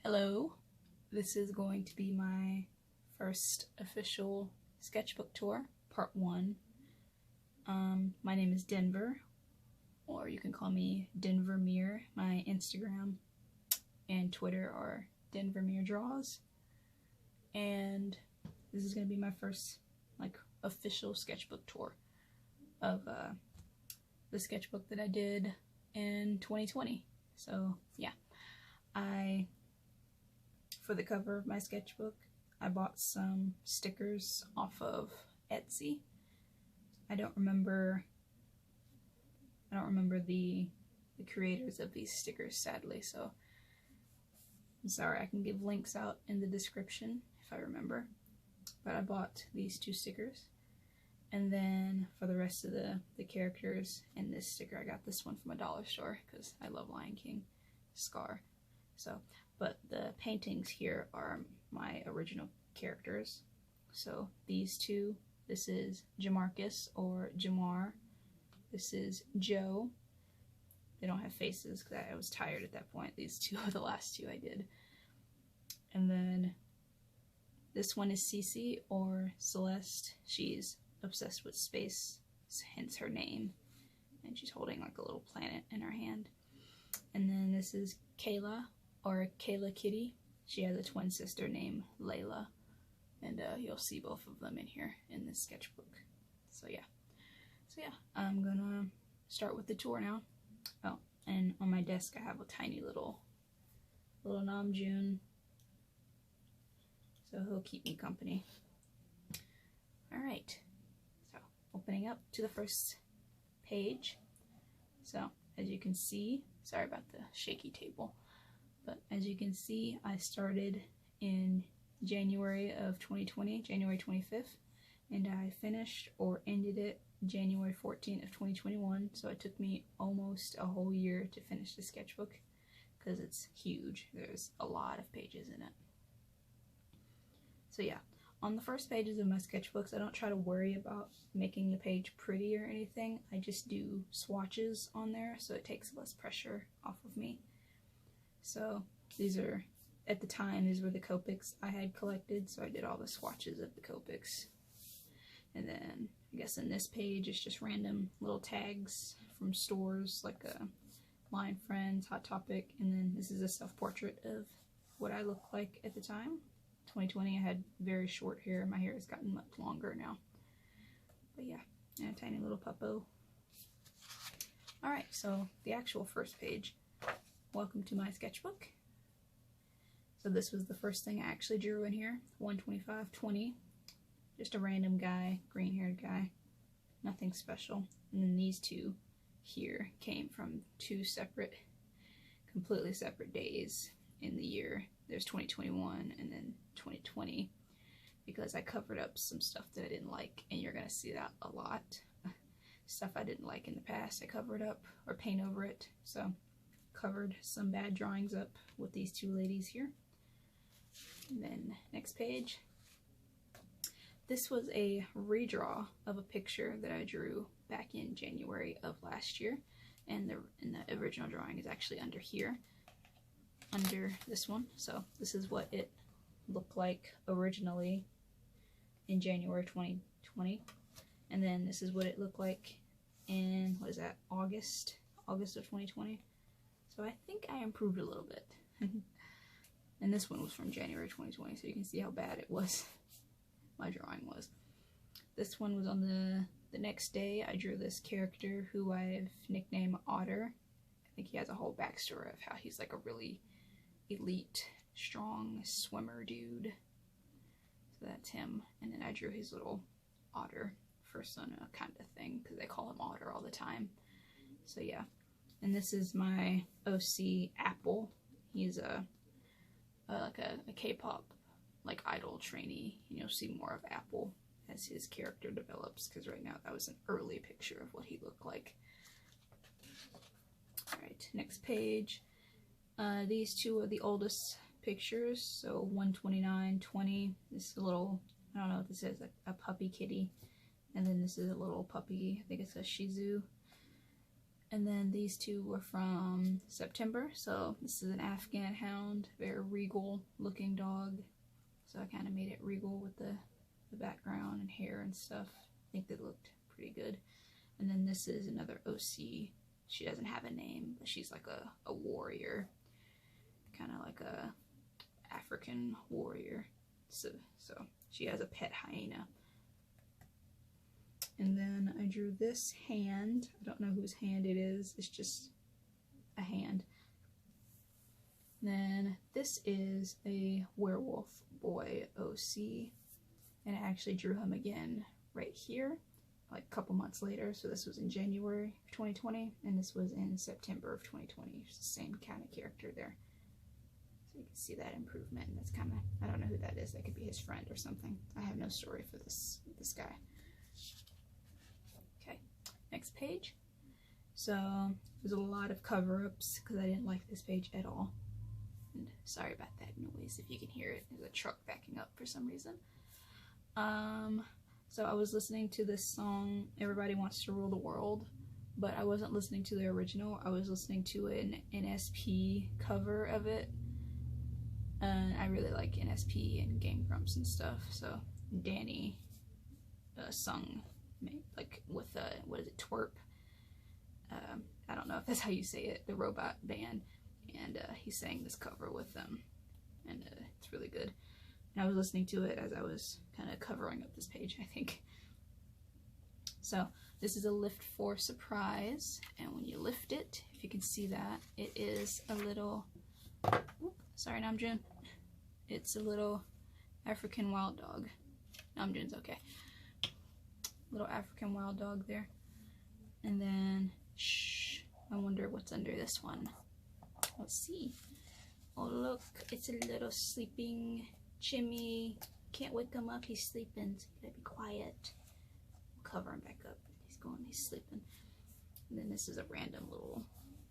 Hello, this is going to be my first official sketchbook tour, part 1. My name is Denver, or you can call me Denver Mirror. My Instagram and Twitter are Denver Mirror Draws, and this is going to be my first official sketchbook tour of the sketchbook that I did in 2020. So yeah, for the cover of my sketchbook, I bought some stickers off of Etsy. I don't remember the creators of these stickers, sadly, so I'm sorry. I can give links out in the description if I remember. But I bought these 2 stickers, and then for the rest of the characters and this sticker, I got this one from a dollar store because I love Lion King, Scar. So, but the paintings here are my original characters. So these 2, this is Jamarcus or Jamar. This is Joe. They don't have faces because I was tired at that point. These 2 are the last 2 I did. And then this one is Cece or Celeste. She's obsessed with space, hence her name. And she's holding like a little planet in her hand. And then this is Kayla or Kayla Kitty. She has a twin sister named Layla. And you'll see both of them in here in this sketchbook. So yeah, I'm gonna start with the tour now. Oh, and on my desk I have a tiny little Namjoon, so he'll keep me company. Alright, so opening up to the first page. So as you can see, sorry about the shaky table, but as you can see, I started in January of 2020, January 25th, and I finished or ended it January 14th of 2021, so it took me almost a whole year to finish the sketchbook because it's huge. There's a lot of pages in it. So yeah, on the first pages of my sketchbooks, I don't try to worry about making the page pretty or anything. I just do swatches on there so it takes less pressure off of me. So these are, at the time, these were the Copics I had collected, so I did all the swatches of the Copics. And then I guess in this page it's just random little tags from stores like Lion Friends, Hot Topic, and then this is a self-portrait of what I looked like at the time. 2020, I had very short hair. My hair has gotten much longer now. But yeah, and a tiny little puppo. Alright, so the actual first page. Welcome to my sketchbook. So this was the first thing I actually drew in here, 125/20. Just a random guy, green-haired guy, nothing special. And then these 2 here came from 2 separate, completely separate days in the year. There's 2021 and then 2020, because I covered up some stuff that I didn't like, and you're gonna see that a lot. Stuff I didn't like in the past, I covered up or paint over it. So covered some bad drawings up with these 2 ladies here. And then next page. This was a redraw of a picture that I drew back in January of last year, and the original drawing is actually under here, under this one. So this is what it looked like originally in January 2020, and then this is what it looked like in, what is that, August of 2020. So I think I improved a little bit. And this one was from January 2020, so you can see how bad it was. My drawing was. This one was on the next day. I drew this character who I've nicknamed Otter. I think he has a whole backstory of how he's like a really elite, strong swimmer dude. So that's him. And then I drew his little otter persona kind of thing, because they call him Otter all the time. So yeah. And this is my OC Apple. He's like a K-pop like idol trainee. You'll see more of Apple as his character develops, because right now that was an early picture of what he looked like. Alright, next page. These 2 are the oldest pictures, so 129/20. This is a little, I don't know what this is, a puppy kitty. And then this is a little puppy, I think it's a Shih Tzu. And then these two were from September. So this is an Afghan hound, very regal looking dog. So I kind of made it regal with the background and hair and stuff. I think they looked pretty good. And then this is another OC. She doesn't have a name, but she's like a warrior. Kind of like a African warrior. So she has a pet hyena. And then I drew this hand. I don't know whose hand it is. It's just a hand. Then this is a werewolf boy OC. And I actually drew him again right here, like a couple months later. So this was in January of 2020, and this was in September of 2020. It's the same kind of character there. So you can see that improvement. And that's kind of, I don't know who that is. That could be his friend or something. I have no story for this guy. Okay, next page. So there's a lot of cover-ups because I didn't like this page at all. And sorry about that noise if you can hear it. There's a truck backing up for some reason. So I was listening to this song, Everybody Wants to Rule the World, but I wasn't listening to the original. I was listening to an NSP cover of it. I really like NSP and Game Grumps and stuff, so Danny sung, like, with, what is it, Twerp? I don't know if that's how you say it, the robot band, and he sang this cover with them, and it's really good. And I was listening to it as I was kind of covering up this page, I think. So this is a lift for surprise, and when you lift it, if you can see that, it is a little, sorry Namjoon, it's a little African wild dog. Namjoon's okay. Little African wild dog there. And then, shh, I wonder what's under this one. Let's see. Oh look, it's a little sleeping Jimmy. Can't wake him up, he's sleeping, so you gotta be quiet. We'll cover him back up. He's sleeping. And then this is a random little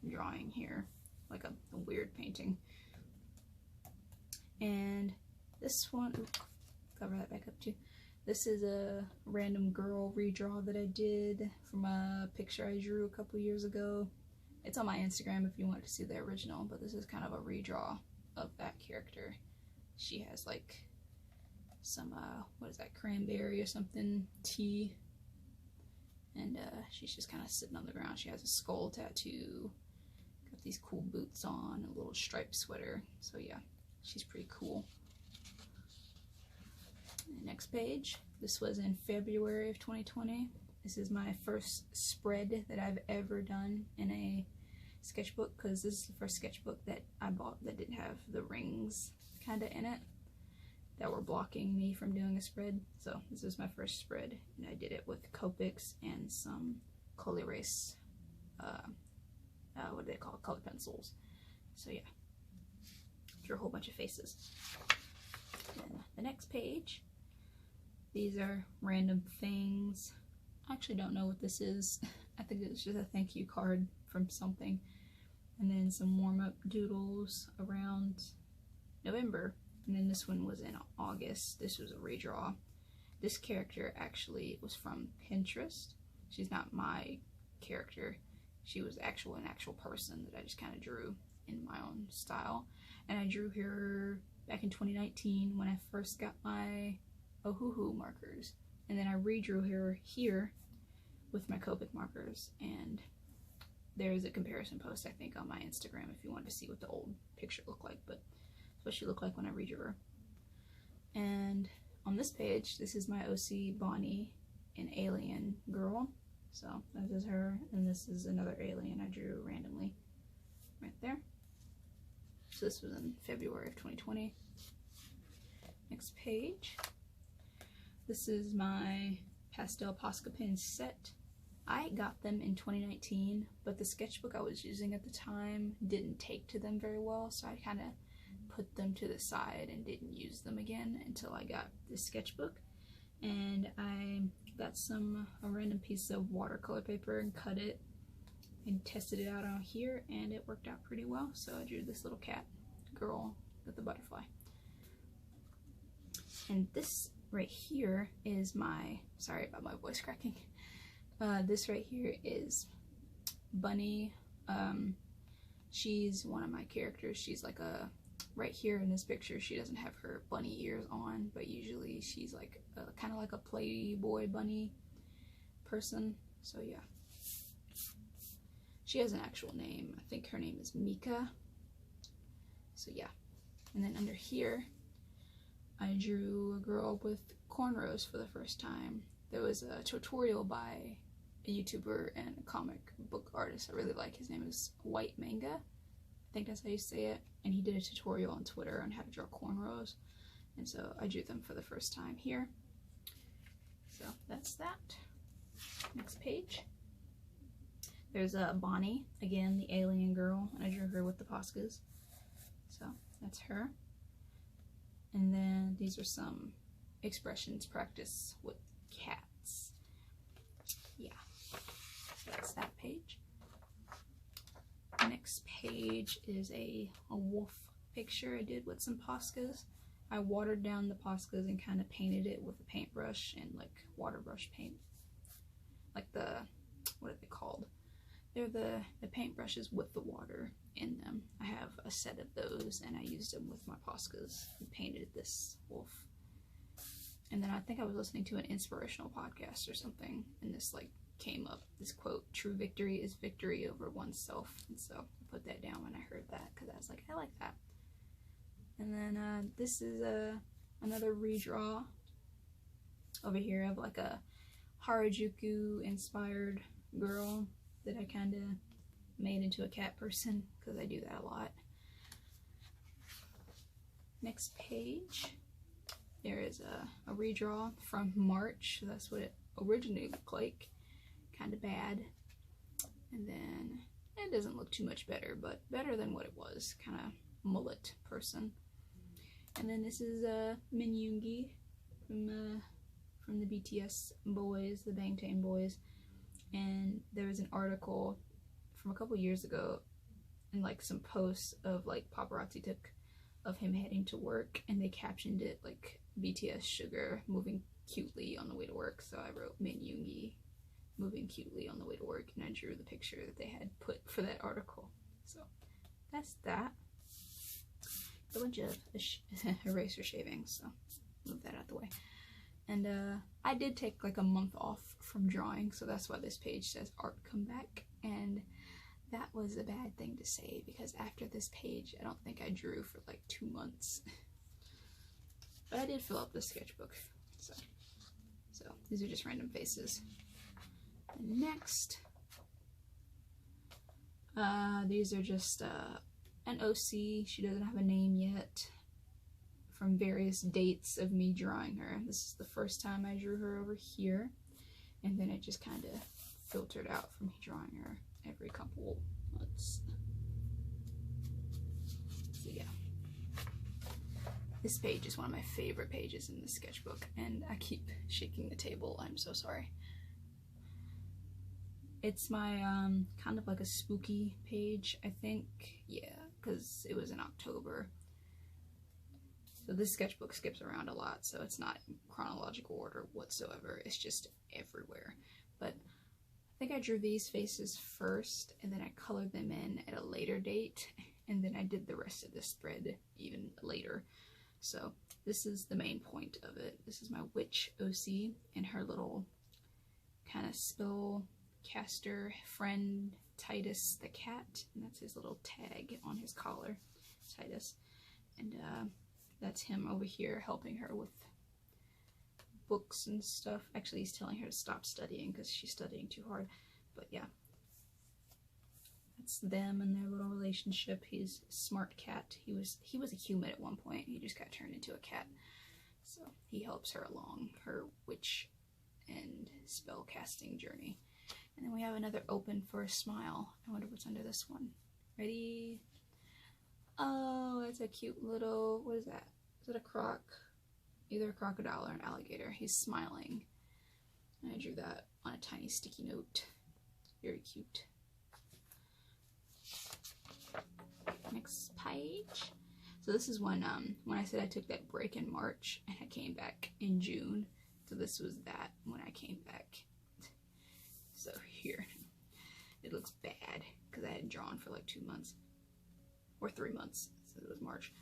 drawing here, like a weird painting. And this one, cover that back up too. This is a random girl redraw that I did from a picture I drew a couple years ago. It's on my Instagram if you want to see the original, but this is kind of a redraw of that character. She has like some, what is that, cranberry or something, tea. And she's just kind of sitting on the ground. She has a skull tattoo, got these cool boots on, a little striped sweater. So yeah, she's pretty cool. Next page. This was in February of 2020. This is my first spread that I've ever done in a sketchbook, because this is the first sketchbook that I bought that didn't have the rings kind of in it that were blocking me from doing a spread. So this was my first spread, and I did it with Copics and some Cool Erase, what do they call it? Color pencils. So yeah, drew a whole bunch of faces. And the next page, these are random things. I actually don't know what this is. I think it's just a thank you card from something. And then some warm-up doodles around November. And then this one was in August. This was a redraw. This character actually was from Pinterest. She's not my character. She was an actual person that I just kind of drew in my own style. And I drew her back in 2019 when I first got my Ohuhu markers. And then I redrew her here with my Copic markers. And there's a comparison post, I think, on my Instagram if you want to see what the old picture looked like. But what she looked like when I redrew her. And on this page, this is my OC Bonnie, an alien girl. So that is her, and this is another alien I drew randomly right there. So this was in February of 2020. Next page. This is my pastel Posca pen set. I got them in 2019, but the sketchbook I was using at the time didn't take to them very well, so I kind of put them to the side and didn't use them again until I got this sketchbook. And I got a random piece of watercolor paper and cut it and tested it out on here, and it worked out pretty well. So I drew this little cat girl with the butterfly. And this right here is my, sorry about my voice cracking. This right here is bunny. She's one of my characters. She's like a, right here in this picture, she doesn't have her bunny ears on, but usually she's like kind of like a Playboy bunny person. So yeah. She has an actual name. I think her name is Mika. So yeah. And then under here, I drew a girl with cornrows for the first time. There was a tutorial by a YouTuber and a comic book artist I really like. His name is White Manga. I think that's how you say it. And he did a tutorial on Twitter on how to draw cornrows. And so I drew them for the first time here. So that's that. Next page. There's Bonnie, again, the alien girl. And I drew her with the Poscas. So that's her. And then these are some expressions practice with cats. Yeah. So that's that page. Next page is a wolf picture I did with some Poscas. I watered down the Poscas and kind of painted it with a paintbrush and like water brush paint. Like the, what are they called? They're the paintbrushes with the water in them. I have a set of those and I used them with my Poscas and painted this wolf. And then I think I was listening to an inspirational podcast or something, and this like came up, this quote, "True victory is victory over oneself." And so I put that down when I heard that because I was like, I like that. And then this is another redraw over here of like a Harajuku inspired girl that I kind of made into a cat person because I do that a lot. Next page, there is a redraw from March. So that's what it originally looked like. Kind of bad. And then it doesn't look too much better, but better than what it was. Kind of mullet person. And then this is Min Yoongi from the BTS boys, the Bangtan boys. And there was an article from a couple years ago and like some posts of like paparazzi took of him heading to work, and they captioned it like BTS Sugar moving cutely on the way to work. So I wrote Min Yoongi moving cutely on the way to work, and I drew the picture that they had put for that article. So that's that. A bunch of eraser shavings, so move that out the way. And I did take like a month off from drawing, so that's why this page says art come back. And that was a bad thing to say because after this page, I don't think I drew for like 2 months. But I did fill up the sketchbook. So these are just random faces. And next, these are just an OC. She doesn't have a name yet, from various dates of me drawing her. This is the first time I drew her over here, and then it just kind of filtered out from me drawing her every couple months. So yeah, this page is one of my favorite pages in the sketchbook, and I keep shaking the table. I'm so sorry. It's my kind of like a spooky page, I think. Yeah, because it was in October. So this sketchbook skips around a lot, so it's not in chronological order whatsoever. It's just everywhere. But I think I drew these faces first, and then I colored them in at a later date, and then I did the rest of this thread even later. So this is the main point of it. This is my witch OC and her little kind of spellcaster friend Titus the cat, and that's his little tag on his collar, Titus. And that's him over here helping her with books and stuff. Actually, he's telling her to stop studying because she's studying too hard. But yeah, that's them and their little relationship. He's a smart cat. He was a human at one point. He just got turned into a cat. So he helps her along her witch and spell casting journey. And then we have another open for a smile. I wonder what's under this one. Ready? Oh, it's a cute little, what is that? Is it a croc? Either a crocodile or an alligator. He's smiling. And I drew that on a tiny sticky note. Very cute. Next page. So this is when I said I took that break in March and I came back in June. So this was that when I came back. So here. it looks bad because I had drawn for like 2 months or 3 months, so it was March.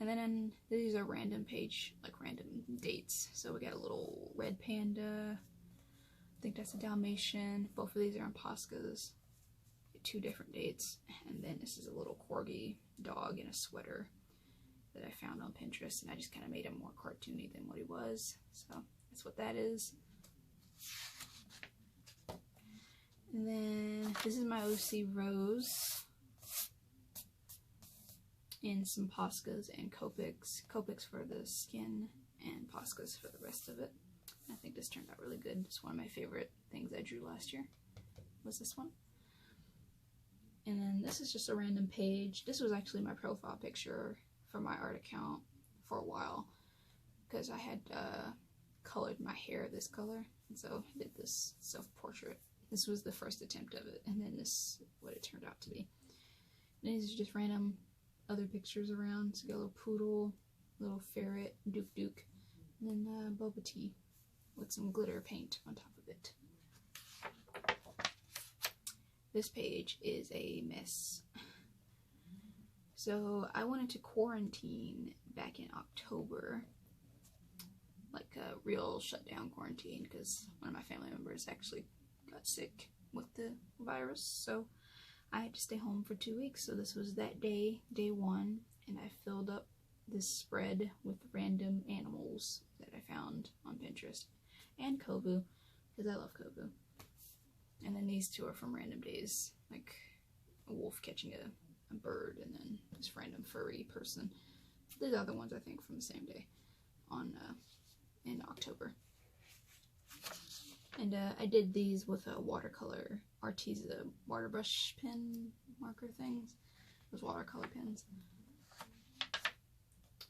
And then these are random page, like random dates. So we got a little red panda, I think that's a Dalmatian. Both of these are on Poscas, 2 different dates. And then this is a little corgi dog in a sweater that I found on Pinterest, and I just kind of made him more cartoony than what he was. So that's what that is. And then this is my OC Rose in some Poscas and Copics. Copics for the skin and Poscas for the rest of it. I think this turned out really good. It's one of my favorite things I drew last year, was this one. And then this is just a random page. This was actually my profile picture for my art account for a while, because I had colored my hair this color, and so I did this self-portrait. This was the first attempt of it, and then this is what it turned out to be. And these are just random other pictures around. So you got a little poodle, little ferret, Duke, and then boba tea with some glitter paint on top of it. This page is a mess. So I went into quarantine back in October, like a real shutdown quarantine, because one of my family members actually got sick with the virus, so I had to stay home for 2 weeks. So this was that day, day 1, and I filled up this spread with random animals that I found on Pinterest and Kobo, because I love Kobo. And then these 2 are from random days, like a wolf catching a bird, and then this random furry person. These other ones I think from the same day on in October. And I did these with a watercolor Arteza water brush pen marker things. Those watercolor pens.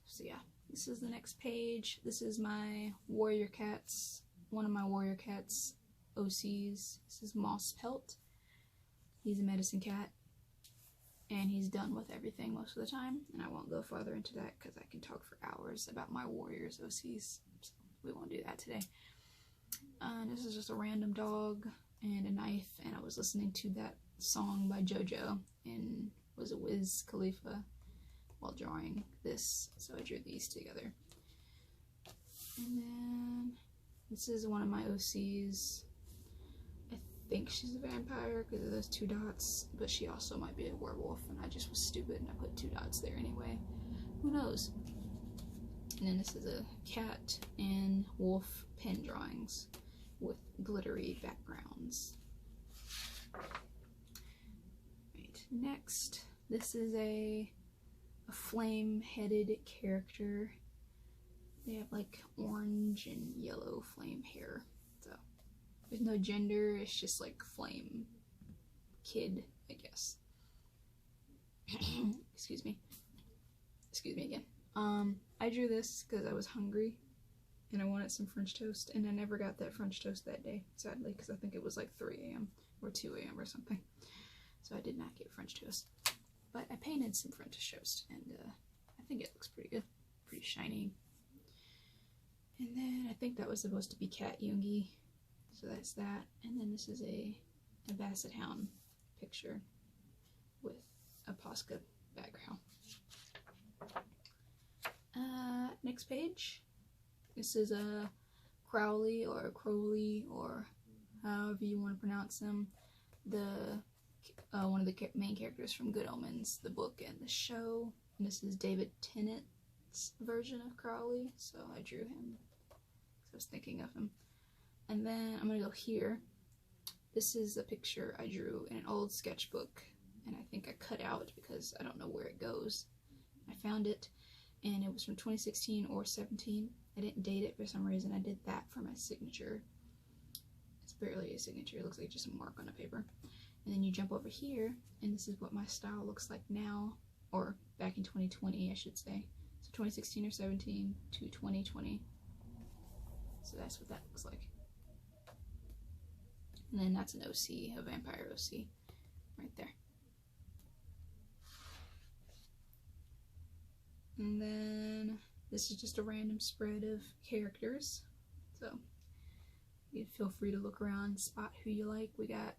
So yeah, this is the next page. This is my warrior cats, one of my warrior cats OCs. This is Moss Pelt. He's a medicine cat, and he's done with everything most of the time, and I won't go farther into that because I can talk for hours about my warriors OCs, so we won't do that today. This is just a random dog and a knife, and I was listening to that song by JoJo in, was it Wiz Khalifa, while drawing this, so I drew these together. And then this is one of my OCs. I think she's a vampire because of those 2 dots, but she also might be a werewolf, and I just was stupid and I put 2 dots there anyway. Who knows? And then this is a cat and wolf pen drawings with glittery backgrounds. Right, next, this is a flame-headed character. They have like orange and yellow flame hair. So there's no gender, it's just like flame kid, I guess. Excuse me again. I drew this because I was hungry and I wanted some French toast, and I never got that French toast that day, sadly, because I think it was like 3 a.m. or 2 a.m. or something. So I did not get French toast. But I painted some French toast, and I think it looks pretty good. Pretty shiny. And then I think that was supposed to be Cat Yoongi. So that's that. And then this is a Basset Hound picture with a Posca background. Next page. This is a Crowley or a Crowley, or however you want to pronounce them. One of the main characters from Good Omens, the book and the show. And this is David Tennant's version of Crowley, so I drew him because I was thinking of him. And then I'm gonna go here. This is a picture I drew in an old sketchbook, and I think I cut out because I don't know where it goes. I found it, and it was from 2016 or 17. I didn't date it for some reason. I did that for my signature. It's barely a signature, it looks like just a mark on a paper. And then you jump over here, and this is what my style looks like now, or back in 2020, I should say. So 2016 or 17 to 2020. So that's what that looks like. And then that's an OC, a vampire OC, right there. And then this is just a random spread of characters. So you feel free to look around, spot who you like. We got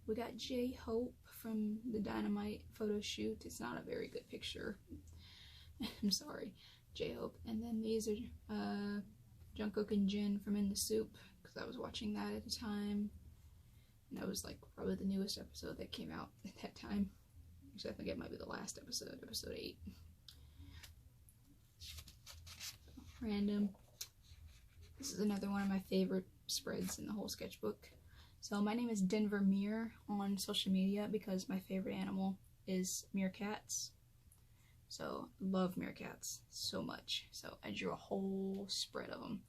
We got J-Hope from the Dynamite photo shoot. It's not a very good picture. I'm sorry, J-Hope. And then these are Jungkook and Jin from In the Soup, because I was watching that at the time. And that was like probably the newest episode that came out at that time. Actually, I think it might be the last episode, episode 8. Random. This is another one of my favorite spreads in the whole sketchbook. So my name is Denver Mere on social media because my favorite animal is meerkats. So I love meerkats so much. So I drew a whole spread of them,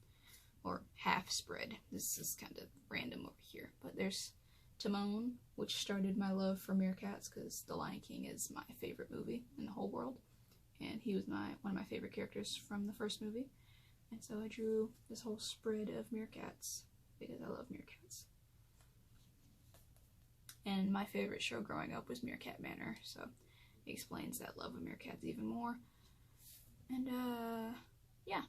or half spread. This is kind of random over here, but there's Timon, which started my love for meerkats because The Lion King is my favorite movie in the whole world, and he was one of my favorite characters from the first movie. And so I drew this whole spread of meerkats because I love meerkats. And my favorite show growing up was Meerkat Manor, so it explains that love of meerkats even more. And yeah,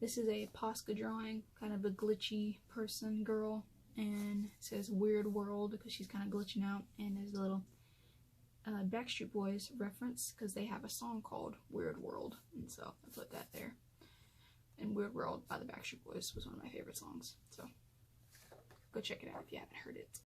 this is a Posca drawing, kind of a glitchy person, girl, and it says Weird World because she's kind of glitching out, and there's a little Backstreet Boys reference because they have a song called Weird World, and so I put that there. And Weird World by the Backstreet Boys was one of my favorite songs, so go check it out if you haven't heard it.